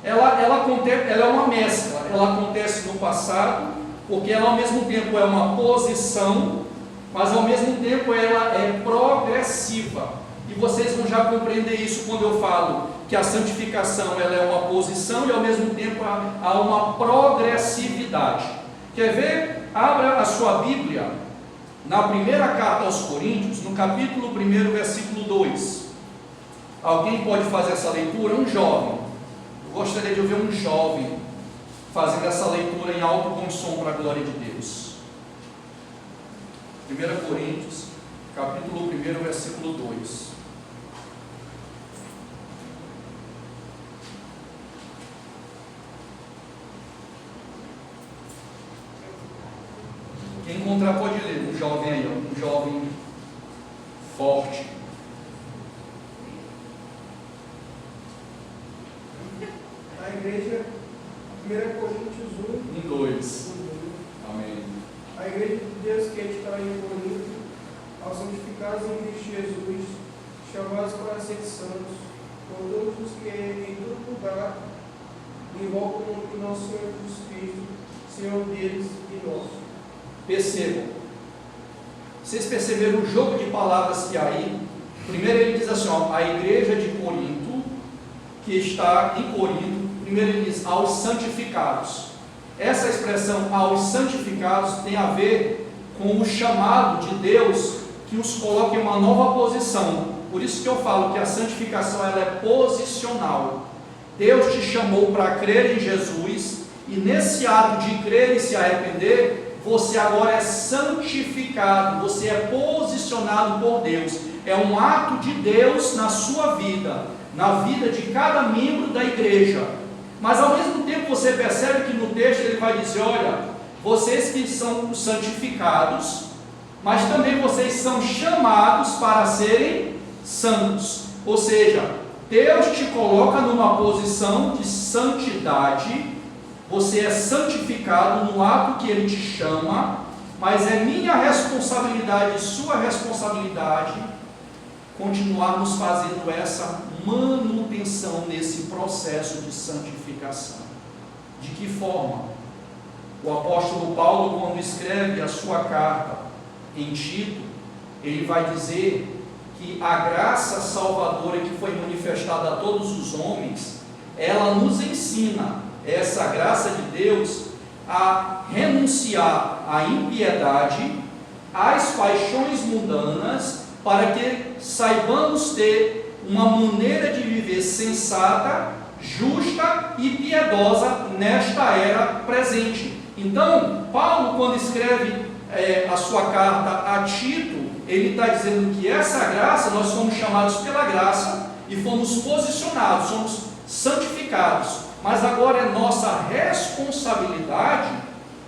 Speaker 1: Ela é uma mescla, ela acontece no passado, porque ela ao mesmo tempo é uma posição, mas ao mesmo tempo ela é progressiva. E vocês vão já compreender isso quando eu falo que a santificação ela é uma posição e ao mesmo tempo há uma progressividade. Quer ver? Abra a sua Bíblia na primeira carta aos Coríntios, no capítulo 1, versículo 2. Alguém pode fazer essa leitura? Um jovem. Eu gostaria de ouvir um jovem fazendo essa leitura em alto bom som para a glória de Deus. 1 Coríntios, capítulo 1, versículo 2. Quem encontrar pode ler, um jovem aí, um jovem forte.
Speaker 2: A igreja, 1 Coríntios 1,
Speaker 1: 2. Amém.
Speaker 2: A igreja de Deus que está em Corinto, aos santificados em Cristo Jesus, chamados para ser santos, por todos os que em todo lugar invocam o nome do nosso Senhor Jesus Cristo, Senhor deles e nosso.
Speaker 1: Percebam, vocês perceberam o jogo de palavras que há aí? Primeiro ele diz assim, ó, a igreja de Corinto, que está em Corinto, primeiro ele diz aos santificados. Essa expressão aos santificados tem a ver com o chamado de Deus que os coloca em uma nova posição. Por isso que eu falo que a santificação ela é posicional. Deus te chamou para crer em Jesus, e nesse ato de crer e se arrepender, você agora é santificado, você é posicionado por Deus. É um ato de Deus na sua vida, na vida de cada membro da igreja. Mas ao mesmo tempo você percebe que no texto ele vai dizer, olha, vocês que são santificados, mas também vocês são chamados para serem santos. Ou seja, Deus te coloca numa posição de santidade. Você é santificado no ato que Ele te chama, mas é minha responsabilidade, sua responsabilidade, continuarmos fazendo essa manutenção nesse processo de santificação. De que forma? O apóstolo Paulo, quando escreve a sua carta em Tito, ele vai dizer que a graça salvadora que foi manifestada a todos os homens, ela nos ensina, essa graça de Deus, a renunciar à impiedade, às paixões mundanas, para que saibamos ter uma maneira de viver sensata, justa e piedosa nesta era presente. Então, Paulo, quando escreve a sua carta a Tito, ele está dizendo que essa graça, nós fomos chamados pela graça e fomos posicionados, somos santificados. Mas agora é nossa responsabilidade,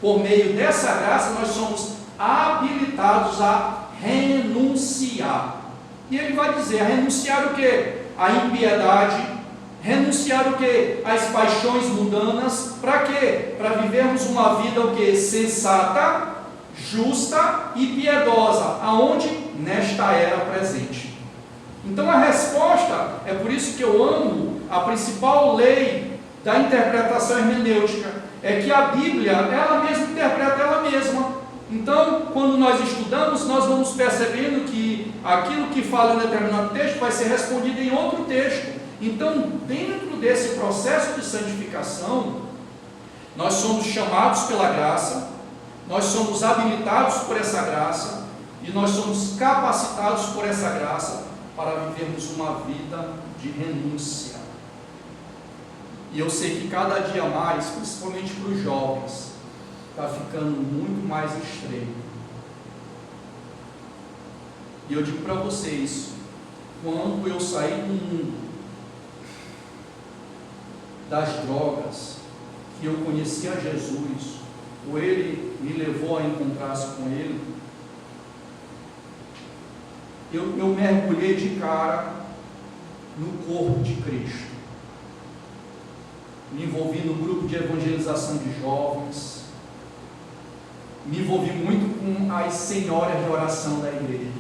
Speaker 1: por meio dessa graça, nós somos habilitados a renunciar. E ele vai dizer, a renunciar o quê? A impiedade, renunciar o quê? As paixões mundanas, para quê? Para vivermos uma vida o quê? Sensata, justa e piedosa. Aonde? Nesta era presente. Então a resposta, é por isso que eu amo a principal lei da interpretação hermenêutica, é que a Bíblia, ela mesma interpreta ela mesma. Então, quando nós estudamos, nós vamos percebendo que aquilo que fala em determinado texto vai ser respondido em outro texto. Então, dentro desse processo de santificação, nós somos chamados pela graça, nós somos habilitados por essa graça, e nós somos capacitados por essa graça para vivermos uma vida de renúncia. E eu sei que cada dia mais, principalmente para os jovens, está ficando muito mais estreito. E eu digo para vocês, quando eu saí do mundo das drogas, que eu conheci a Jesus, ou Ele me levou a encontrar-se com Ele, eu mergulhei de cara no corpo de Cristo. Me envolvi no grupo de evangelização de jovens, me envolvi muito com as senhoras de oração da igreja.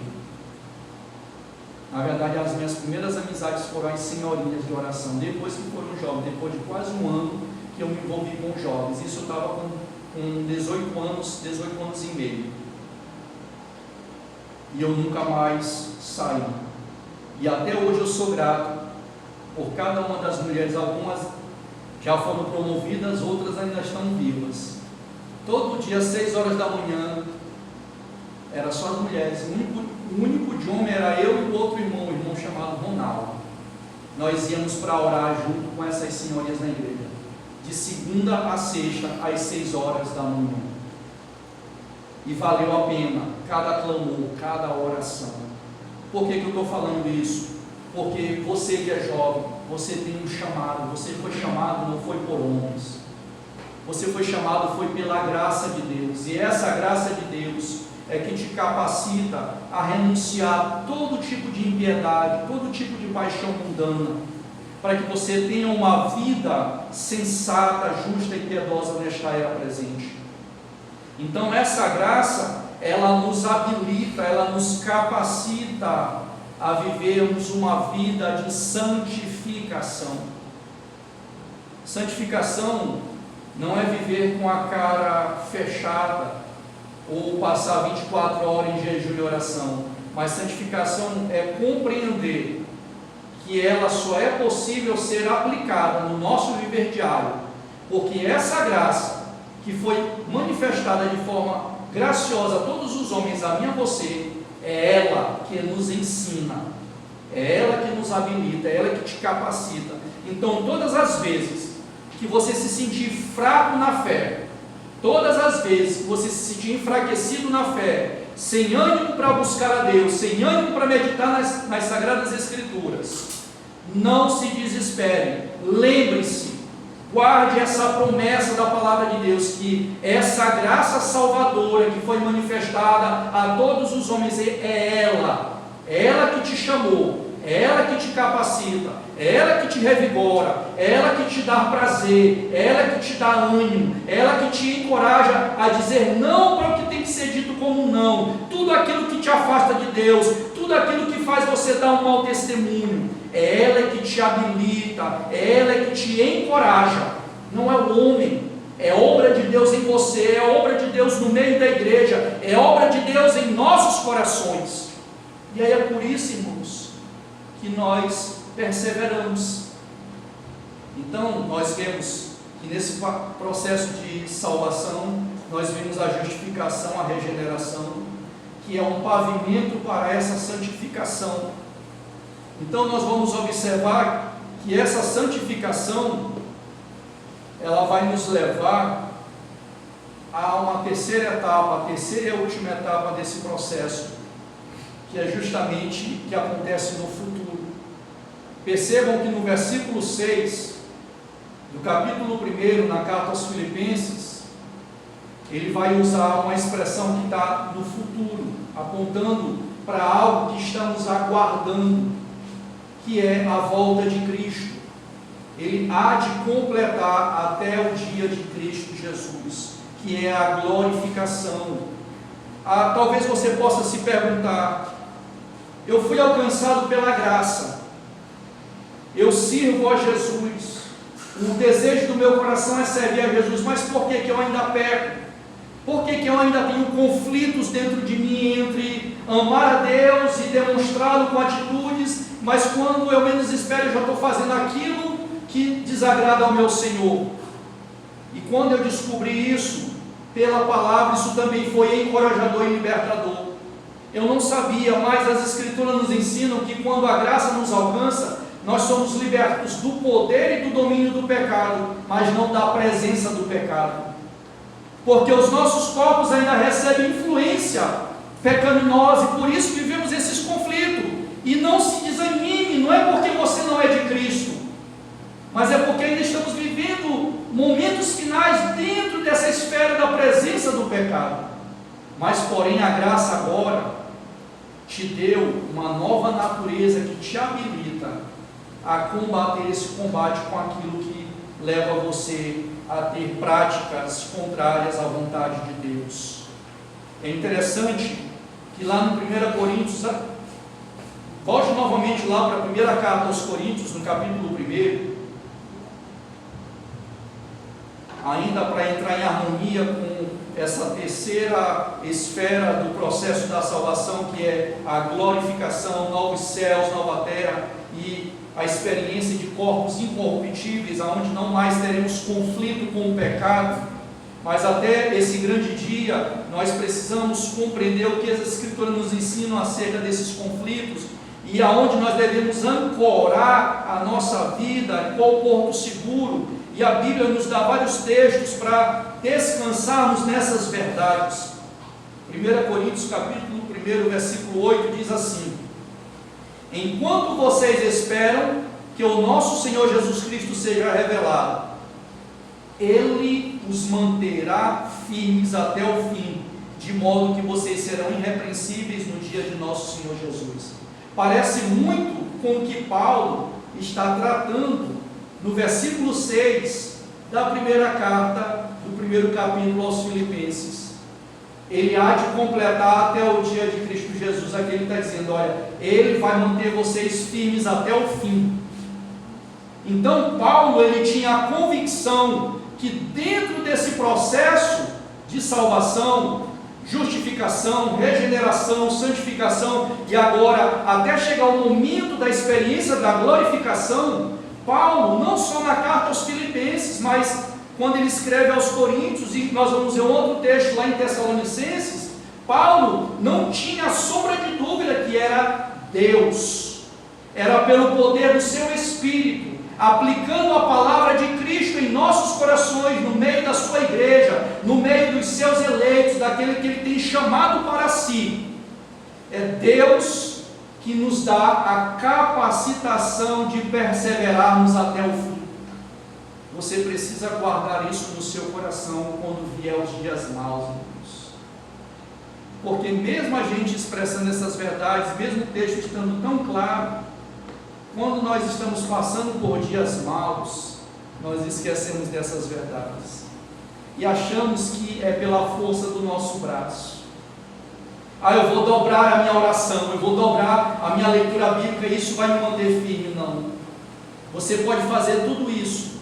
Speaker 1: Na verdade, as minhas primeiras amizades foram as senhorinhas de oração, depois que foram jovens, depois de quase um ano que eu me envolvi com jovens. Isso eu estava com 18 anos e meio. E eu nunca mais saí. E até hoje eu sou grato por cada uma das mulheres. Algumas já foram promovidas, outras ainda estão vivas. Todo dia, às 6 horas da manhã, era só as mulheres. O único de homem era eu e o outro irmão, chamado Ronaldo. Nós íamos para orar junto com essas senhorinhas na igreja, de segunda a sexta, às 6 horas da manhã. E valeu a pena cada clamor, cada oração. Por que eu estou falando isso? Porque você que é jovem, você tem um chamado. Você foi chamado, não foi por homens. Você foi chamado, foi pela graça de Deus. E essa graça de Deus é que te capacita a renunciar a todo tipo de impiedade, todo tipo de paixão mundana, para que você tenha uma vida sensata, justa e piedosa nesta era presente. Então essa graça, ela nos habilita, ela nos capacita a vivermos uma vida de santificação. Santificação não é viver com a cara fechada ou passar 24 horas em jejum e oração, mas santificação é compreender que ela só é possível ser aplicada no nosso viver diário, porque essa graça que foi manifestada de forma graciosa a todos os homens, a mim e a você, é ela que nos ensina É ela que nos habilita, é ela que te capacita. Então, todas as vezes que você se sentir fraco na fé, todas as vezes que você se sentir enfraquecido na fé, sem ânimo para buscar a Deus, sem ânimo para meditar nas Sagradas Escrituras, não se desespere. Lembre-se, guarde essa promessa da palavra de Deus, que essa graça salvadora que foi manifestada a todos os homens, é ela que te chamou, é ela que te capacita, é ela que te revigora, é ela que te dá prazer, é ela que te dá ânimo, é ela que te encoraja a dizer não para o que tem que ser dito como não, tudo aquilo que te afasta de Deus, tudo aquilo que faz você dar um mau testemunho. É ela que te habilita, é ela que te encoraja, não é o homem. É obra de Deus em você, é obra de Deus no meio da igreja, é obra de Deus em nossos corações. E aí é por isso, irmãos, que nós perseveramos. Então, nós vemos que nesse processo de salvação, nós vemos a justificação, a regeneração, que é um pavimento para essa santificação. Então nós vamos observar que essa santificação, ela vai nos levar a uma terceira etapa, a terceira e última etapa desse processo, que é justamente o que acontece no futuro. Percebam que no versículo 6 do capítulo 1, na carta aos Filipenses, ele vai usar uma expressão que está no futuro, apontando para algo que estamos aguardando, que é a volta de Cristo. Ele há de completar até o dia de Cristo Jesus, que é a glorificação. Talvez você possa se perguntar: eu fui alcançado pela graça, eu sirvo a Jesus, o desejo do meu coração é servir a Jesus, mas por que eu ainda peco? Por que eu ainda tenho conflitos dentro de mim entre amar a Deus e demonstrá-lo com atitudes, mas quando eu menos espero, eu já estou fazendo aquilo que desagrada ao meu Senhor? E quando eu descobri isso, pela palavra, isso também foi encorajador e libertador. Eu não sabia, mas as Escrituras nos ensinam que quando a graça nos alcança, nós somos libertos do poder e do domínio do pecado, mas não da presença do pecado. Porque os nossos corpos ainda recebem influência pecaminosa, e por isso vivemos esses conflitos. E não se desanime, não é porque você não é de Cristo, mas é porque ainda estamos vivendo momentos finais dentro dessa esfera da presença do pecado. Mas porém a graça agora te deu uma nova natureza que te habilita a combater esse combate com aquilo que leva você a ter práticas contrárias à vontade de Deus. É interessante que lá no 1 Coríntios, volte novamente lá para a primeira carta aos Coríntios, no capítulo 1, ainda para entrar em harmonia com essa terceira esfera do processo da salvação, que é a glorificação, novos céus, nova terra, e a experiência de corpos incorruptíveis, aonde não mais teremos conflito com o pecado. Mas até esse grande dia, nós precisamos compreender o que as Escrituras nos ensinam acerca desses conflitos, e aonde nós devemos ancorar a nossa vida, em qual porto seguro. E a Bíblia nos dá vários textos para descansarmos nessas verdades. 1 Coríntios capítulo 1, versículo 8 diz assim: enquanto vocês esperam que o nosso Senhor Jesus Cristo seja revelado, Ele os manterá firmes até o fim, de modo que vocês serão irrepreensíveis no dia de nosso Senhor Jesus. Parece muito com o que Paulo está tratando no versículo 6 da primeira carta, do primeiro capítulo aos Filipenses. Ele há de completar até o dia de Cristo Jesus. Aqui ele está dizendo: olha, Ele vai manter vocês firmes até o fim. Então Paulo, ele tinha a convicção que dentro desse processo de salvação, justificação, regeneração, santificação, e agora até chegar o momento da experiência da glorificação, Paulo, não só na carta aos Filipenses, mas quando ele escreve aos Coríntios, e nós vamos ver um outro texto lá em Tessalonicenses, Paulo não tinha sombra de dúvida que era Deus era pelo poder do seu Espírito, aplicando a palavra de Cristo em nossos corações, no meio da sua igreja, no meio dos seus eleitos, daquele que Ele tem chamado para si. É Deus que nos dá a capacitação de perseverarmos até o fim. Você precisa guardar isso no seu coração quando vier os dias maus, irmãos. Porque mesmo a gente expressando essas verdades, mesmo o texto estando tão claro, quando nós estamos passando por dias maus, nós esquecemos dessas verdades. E achamos que é pela força do nosso braço. Eu vou dobrar a minha oração, eu vou dobrar a minha leitura bíblica e isso vai me manter firme. Não. Você pode fazer tudo isso,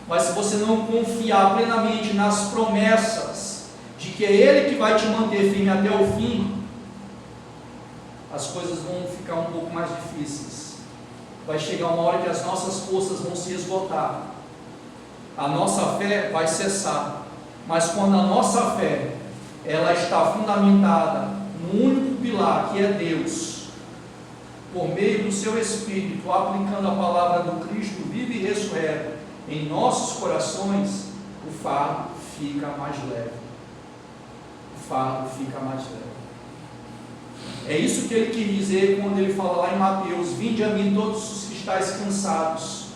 Speaker 1: mas se você não confiar plenamente nas promessas de que é Ele que vai te manter firme até o fim, as coisas vão ficar um pouco mais difíceis. Vai chegar uma hora que as nossas forças vão se esgotar, a nossa fé vai cessar. Mas quando a nossa fé ela está fundamentada no único pilar, que é Deus, por meio do seu Espírito, aplicando a palavra do Cristo vivo e ressurreto em nossos corações, o fardo fica mais leve. O fardo fica mais leve. É isso que ele quis dizer quando ele fala lá em Mateus: vinde a mim todos os que estáis cansados.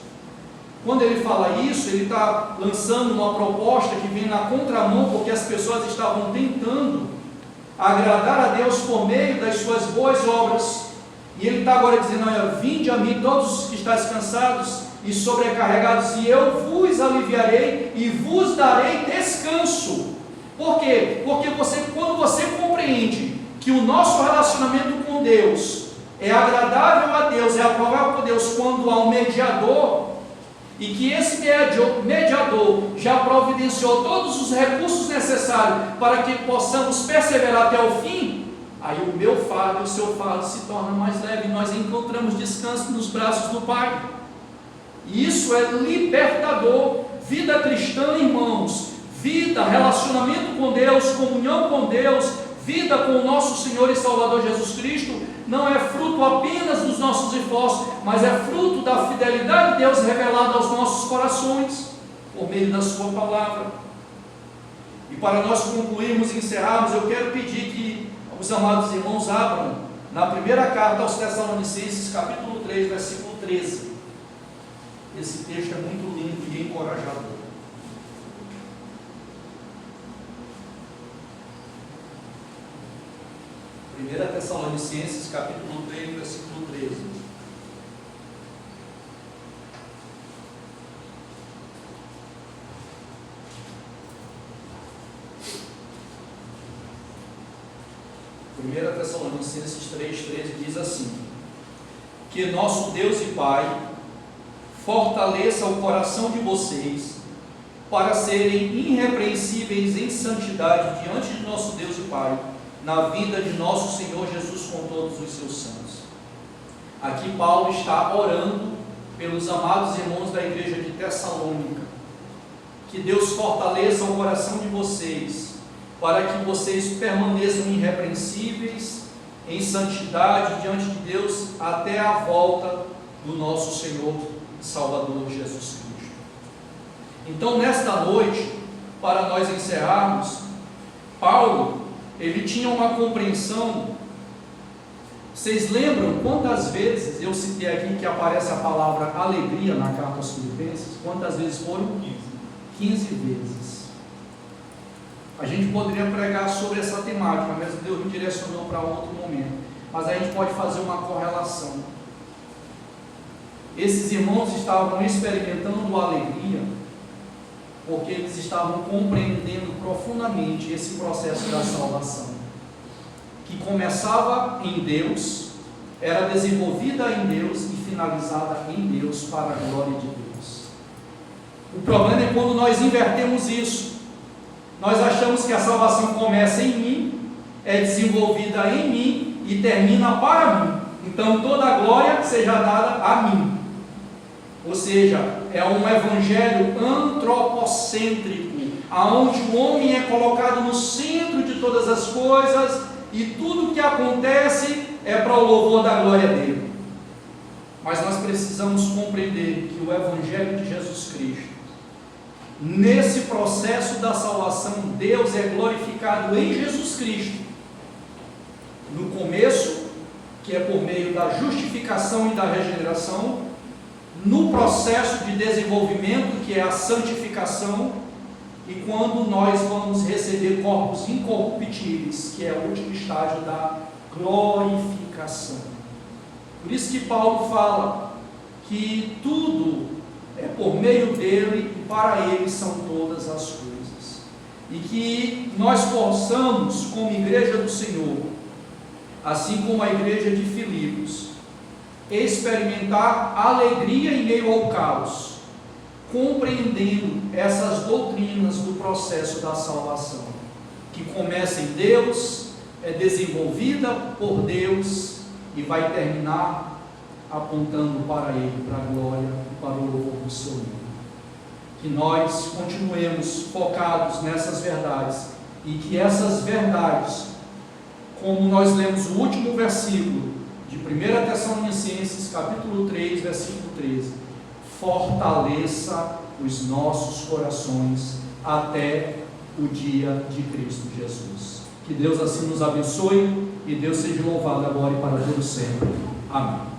Speaker 1: Quando ele fala isso, ele está lançando uma proposta que vem na contramão, porque as pessoas estavam tentando agradar a Deus por meio das suas boas obras, e ele está agora dizendo: olha, vinde a mim todos os que estáis cansados e sobrecarregados, e eu vos aliviarei e vos darei descanso. Por quê? Porque quando você compreende que o nosso relacionamento com Deus é agradável a Deus, é aprovável por Deus quando há um mediador, e que esse mediador já providenciou todos os recursos necessários para que possamos perseverar até o fim, aí o meu fardo e o seu fardo se tornam mais leves, e nós encontramos descanso nos braços do Pai. E isso é libertador. Vida cristã, irmãos, vida, relacionamento com Deus, comunhão com Deus, vida com o nosso Senhor e Salvador Jesus Cristo, não é fruto apenas dos nossos esforços, mas é fruto da fidelidade de Deus revelada aos nossos corações, por meio da sua palavra. E para nós concluirmos e encerrarmos, eu quero pedir que os amados irmãos abram na primeira carta aos Tessalonicenses, capítulo 3, versículo 13. Esse texto é muito lindo e encorajador. 1 Tessalonicenses, capítulo 3, versículo 13. Primeira Tessalonicenses 3,13 diz assim: que nosso Deus e Pai fortaleça o coração de vocês para serem irrepreensíveis em santidade diante de nosso Deus e Pai, na vida de nosso Senhor Jesus com todos os seus santos. Aqui Paulo está orando pelos amados irmãos da igreja de Tessalônica, que Deus fortaleça o coração de vocês, para que vocês permaneçam irrepreensíveis em santidade diante de Deus até a volta do nosso Senhor e Salvador Jesus Cristo. Então, nesta noite, para nós encerrarmos, Paulo, ele tinha uma compreensão. Vocês lembram quantas vezes eu citei aqui que aparece a palavra alegria na carta aos Filipenses? Quantas vezes foram? 15 vezes. A gente poderia pregar sobre essa temática, mas Deus me direcionou para outro momento. Mas a gente pode fazer uma correlação. Esses irmãos estavam experimentando alegria porque eles estavam compreendendo profundamente esse processo da salvação, que começava em Deus, era desenvolvida em Deus e finalizada em Deus para a glória de Deus. O problema é quando nós invertemos isso. Nós achamos que a salvação começa em mim, é desenvolvida em mim e termina para mim. Então toda a glória seja dada a mim. Ou seja, é um evangelho antropocêntrico, aonde o homem é colocado no centro de todas as coisas e tudo que acontece é para o louvor da glória dele. mas nós precisamos compreender que o Evangelho de Jesus Cristo, nesse processo da salvação, Deus é glorificado em Jesus Cristo. No começo, que é por meio da justificação e da regeneração, no processo de desenvolvimento, que é a santificação, e quando nós vamos receber corpos incorruptíveis, que é o último estágio da glorificação. Por isso que Paulo fala que tudo é por meio dele e para ele são todas as coisas. E que nós possamos, como igreja do Senhor, assim como a igreja de Filipos, experimentar alegria em meio ao caos, compreendendo essas doutrinas do processo da salvação, que começa em Deus, é desenvolvida por Deus e vai terminar apontando para Ele, para a glória e para o louvor do seu nome. Que nós continuemos focados nessas verdades e que essas verdades, como nós lemos o último versículo de 1 Tessalonicenses, capítulo 3, versículo 13, fortaleça os nossos corações até o dia de Cristo Jesus. Que Deus assim nos abençoe e Deus seja louvado agora e para todo sempre. Amém.